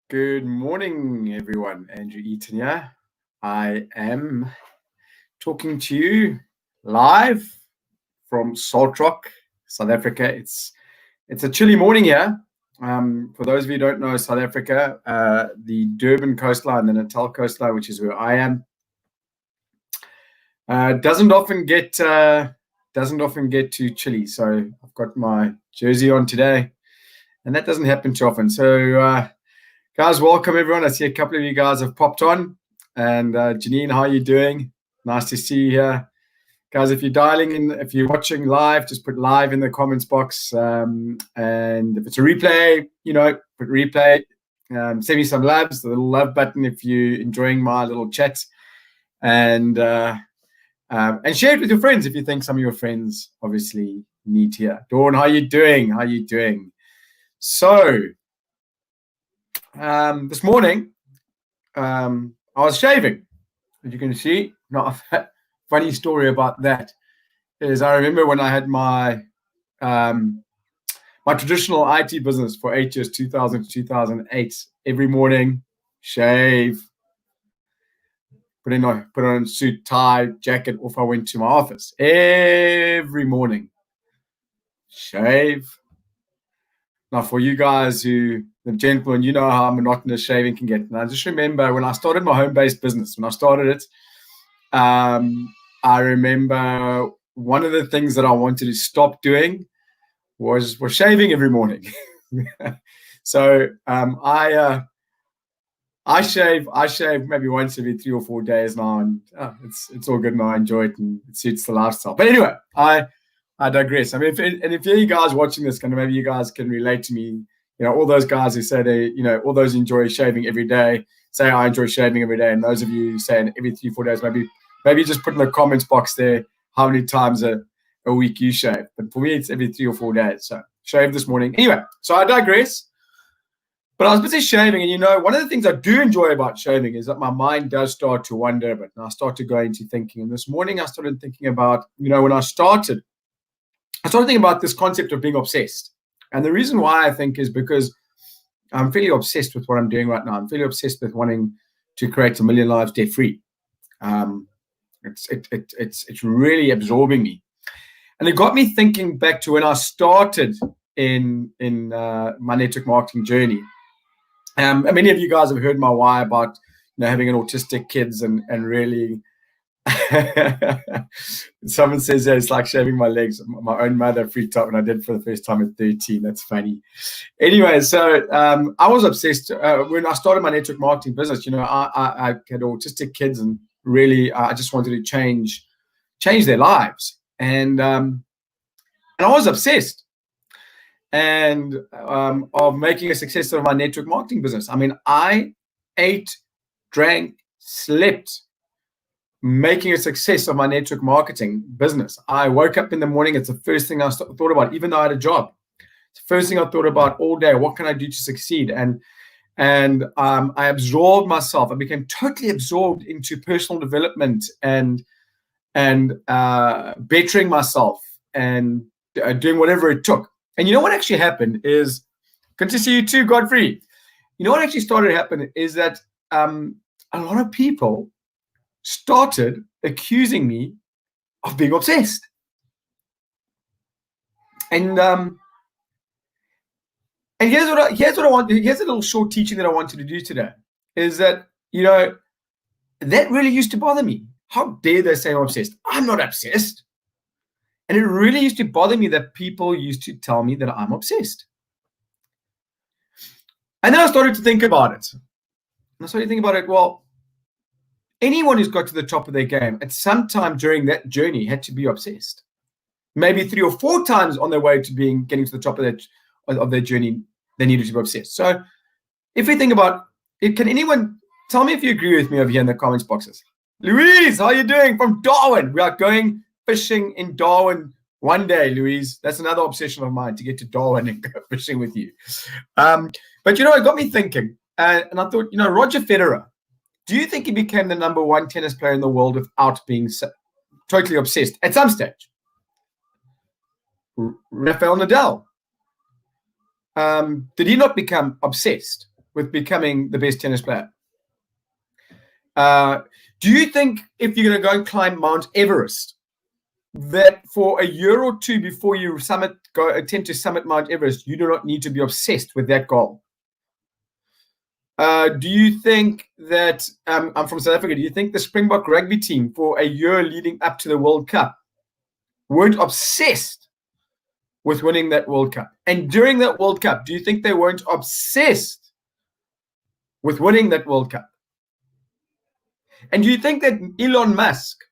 Good morning, everyone. Andrew Eaton here. I am talking to you live from Salt Rock, South Africa. It's a chilly morning here. For those of you who don't know South Africa, the Durban coastline, the Natal coastline, which is where I am, doesn't often get too chilly. So I've got my jersey on today, and that doesn't happen too often. So. Guys, welcome everyone. I see a couple of you guys have popped on. And Janine, how are you doing? Nice to see you here. Guys, if you're dialing in, if you're watching live, just put live in the comments box. And if it's a replay, put replay. Send me some loves, the little love button if you're enjoying my little chat. And share it with your friends if you think some of your friends obviously need to hear. Dawn, how are you doing? How are you doing? So, this morning, I was shaving, as you can see. Not a funny story about that is I remember when I had my my traditional IT business for 8 years, 2000 to 2008. Every morning, shave, put on a suit, tie, jacket. Off I went to my office every morning. Shave. Now, for you guys the gentlemen, you know how monotonous shaving can get. And I just remember when I started my home-based business, I remember one of the things that I wanted to stop doing was shaving every morning. So I shave maybe once every 3 or 4 days now, and it's all good and I enjoy it and it suits the lifestyle. But anyway, I digress. I mean, if you guys watching this, maybe you guys can relate to me. All those guys who say all those enjoy shaving every day, say I enjoy shaving every day. And those of you saying every 3-4 days, maybe just put in the comments box there how many times a week you shave. But for me, it's every 3 or 4 days. So shave this morning. Anyway, so I digress. But I was busy shaving, and one of the things I do enjoy about shaving is that my mind does start to wander a bit, and I start to go into thinking. And this morning I started thinking about, when I started thinking about this concept of being obsessed. And the reason why I think is because I'm fairly obsessed with what I'm doing right now. I'm fairly obsessed with wanting to create 1 million lives debt free. It's really absorbing me. And it got me thinking back to when I started in my network marketing journey. And many of you guys have heard my why about having an autistic kids and really someone says that it's like shaving my legs. My own mother freaked out when I did for the first time at 13. That's funny. Anyway, so I was obsessed when I started my network marketing business. I had autistic kids, and really I just wanted to change their lives, and I was obsessed and of making a success of my network marketing business. I mean, I ate, drank, slept making a success of my network marketing business. I woke up in the morning. It's the first thing I thought about, even though I had a job. It's the first thing I thought about all day. What can I do to succeed? And I absorbed myself. I became totally absorbed into personal development and bettering myself and doing whatever it took. And what actually happened is, good to see you too, Godfrey. What actually started happening is that a lot of people started accusing me of being obsessed. And here's what I want. Here's a little short teaching that I wanted to do today. Is that that really used to bother me. How dare they say I'm obsessed? I'm not obsessed. And it really used to bother me that people used to tell me that I'm obsessed. And then I started to think about it. Well, anyone who's got to the top of their game at some time during that journey had to be obsessed. Maybe 3 or 4 times on their way to getting to the top of their journey, they needed to be obsessed. So if we think about it, can anyone tell me if you agree with me over here in the comments boxes? Louise, how are you doing? From Darwin. We are going fishing in Darwin one day, Louise. That's another obsession of mine, to get to Darwin and go fishing with you. But it got me thinking. And I thought, Roger Federer, do you think he became the #1 tennis player in the world without being totally obsessed at some stage? Rafael Nadal. Did he not become obsessed with becoming the best tennis player? Do you think if you're going to go and climb Mount Everest, that for a year or two before you attempt to summit Mount Everest, you do not need to be obsessed with that goal? Do you think that, I'm from South Africa, do you think the Springbok rugby team for a year leading up to the World Cup weren't obsessed with winning that World Cup? And during that World Cup, do you think they weren't obsessed with winning that World Cup? And do you think that Elon Musk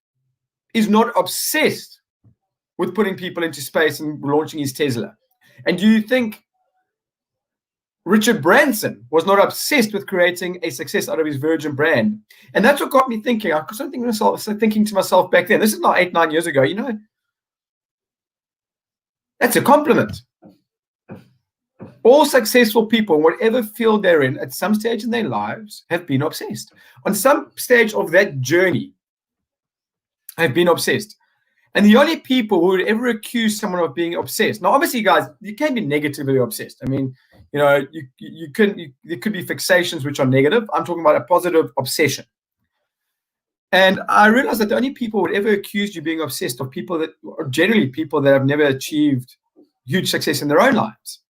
is not obsessed with putting people into space and launching his Tesla? And do you think Richard Branson was not obsessed with creating a success out of his Virgin brand? And that's what got me thinking. I was thinking to myself back then, this is not 8-9 years ago, that's a compliment. All successful people, in whatever field they're in, at some stage in their lives, have been obsessed. On some stage of that journey, have been obsessed. And the only people who would ever accuse someone of being obsessed, now obviously, guys, you can be negatively obsessed. I mean, there could be fixations which are negative. I'm talking about a positive obsession. And I realized that the only people who would ever accuse you being obsessed are people that are generally people that have never achieved huge success in their own lives.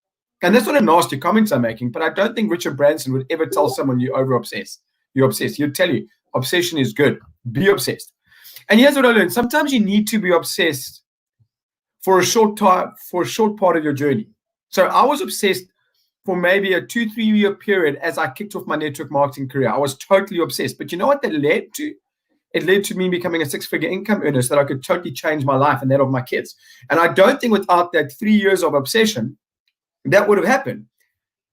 And that's not a nasty comment I'm making, but I don't think Richard Branson would ever tell someone you're over-obsessed. You're obsessed. He'd tell you, obsession is good. Be obsessed. And here's what I learned. Sometimes you need to be obsessed for a short time, for a short part of your journey. So I was obsessed for maybe a 2-3 year period as I kicked off my network marketing career. I was totally obsessed. But you know what that led to? It led to me becoming a 6-figure income earner so that I could totally change my life and that of my kids. And I don't think without that 3 years of obsession, that would have happened.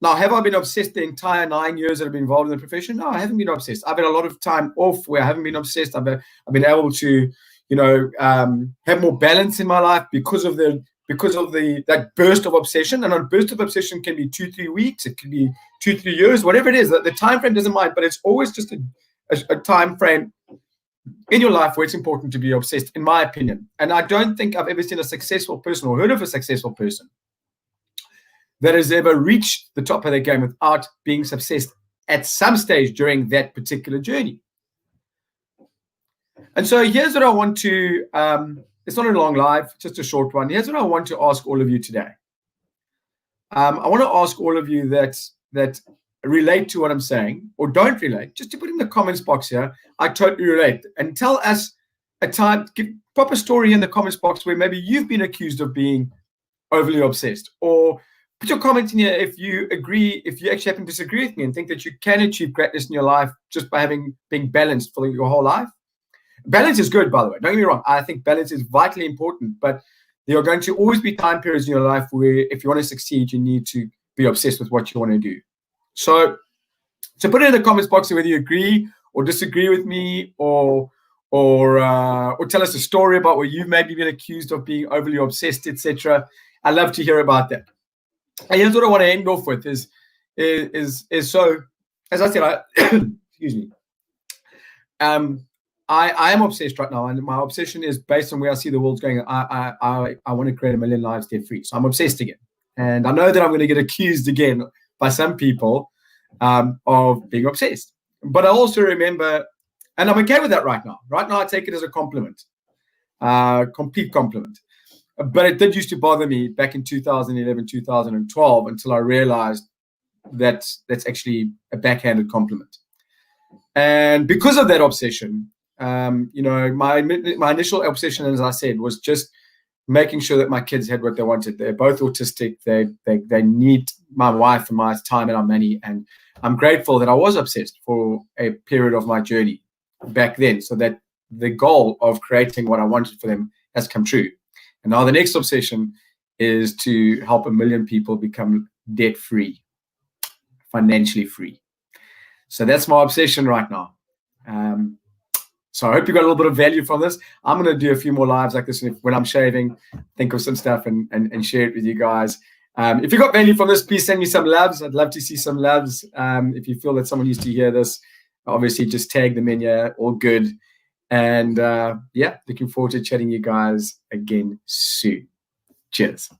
Now, have I been obsessed the entire 9 years that I've been involved in the profession? No, I haven't been obsessed. I've had a lot of time off where I haven't been obsessed. I've been able to, have more balance in my life because of that burst of obsession. And a burst of obsession can be 2-3 weeks. It can be 2-3 years, whatever it is. The time frame doesn't mind, but it's always just a time frame in your life where it's important to be obsessed, in my opinion. And I don't think I've ever seen a successful person or heard of a successful person that has ever reached the top of their game without being obsessed at some stage during that particular journey. And so here's what I want to, it's not a long live, just a short one. Here's what I want to ask all of you today. I want to ask all of you that relate to what I'm saying or don't relate, just to put in the comments box here, I totally relate. And tell us a time, pop a story in the comments box where maybe you've been accused of being overly obsessed, or put your comment in here if you agree, if you actually happen to disagree with me and think that you can achieve greatness in your life just by being balanced for your whole life. Balance is good, by the way. Don't get me wrong. I think balance is vitally important, but there are going to always be time periods in your life where if you want to succeed, you need to be obsessed with what you want to do. So put it in the comments box whether you agree or disagree with me, or tell us a story about where you've maybe been accused of being overly obsessed, etc. I love to hear about that. And here's what I want to end off with is so, as I said, excuse me. I am obsessed right now, and my obsession is based on where I see the world's going. I want to create 1 million lives debt free. So I'm obsessed again. And I know that I'm going to get accused again by some people of being obsessed. But I also remember, and I'm okay with that right now. Right now, I take it as a compliment, complete compliment. But it did used to bother me back in 2011, 2012, until I realized that that's actually a backhanded compliment. And because of that obsession, my initial obsession, as I said, was just making sure that my kids had what they wanted. They're both autistic. They need my wife and my time and our money. And I'm grateful that I was obsessed for a period of my journey back then, so that the goal of creating what I wanted for them has come true. And now the next obsession is to help 1 million people become debt-free, financially free. So that's my obsession right now. So I hope you got a little bit of value from this. I'm going to do a few more lives like this when I'm shaving, think of some stuff and share it with you guys. If you got value from this, please send me some loves. I'd love to see some loves. If you feel that someone needs to hear this, obviously just tag them in here. All good. And looking forward to chatting you guys again soon. Cheers.